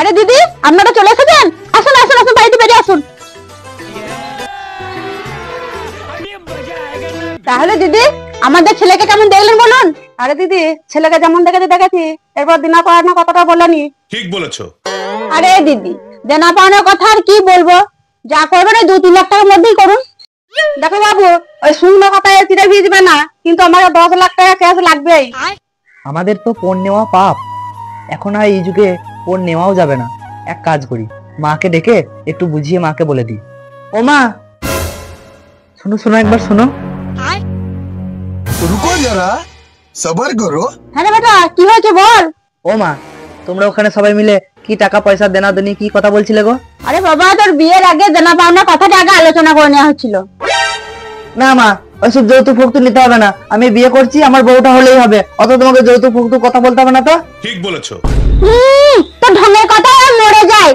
আরে দিদি, আপনারা চলে এসেছেন? আসুন আসুন আসুন, বাড়িতে বেরিয়ে আসুন। তাহলে দিদি, আমাদের ছেলেকে কেমন দেখলেন বলুন? আরে দিদি, ছেলেকে যেমন দেখেছি, এরপর দিনা পাওয়ানোর কথাটা বলেনি। ঠিক বলেছো। আরে দিদি, দেনা পাওয়ানোর কথা আর কি বলবো, যা করবেন ওই 2-3 লাখ টাকার মধ্যেই করুন। দেখো বাবু, ওই শূন্য কথায় চিড়ে ভিজবে না, কিন্তু আমার 10 লাখ টাকা ক্যাশ লাগবেই। আমাদের তো পণ নেওয়া পাপ, এখন আর এই যুগে পণ নেওয়াও যাবে না। এক কাজ করি, মাকে ডেকে একটু বুঝিয়ে মাকে বলে দিই। ও মা, শোনো শোনো, একবার শোনো। रुको जरा सबर करो। হ্যাঁ রে বেটা, কি হয়েছে বল। ও মা, তোমরা ওখানে সবাই মিলে কি টাকা পয়সা দেনা দেনি কি কথা বলছিলে গো? আরে বাবা, তোর বিয়ের আগে দেনা পাওনার কথাটা আগে আলোচনা করে নেওয়া হচ্ছিল। না মা, ওইসব যৌতুক ফৌতুক নিতে হবে না, আমি বিয়ে করছি, আমার বউটা হলেই হবে, অত তোমাকে যৌতুক ফৌতুক কথা বলতে হবে না তো। ঠিক বলেছো। তোর ঢঙের কথা আর মরে যায়,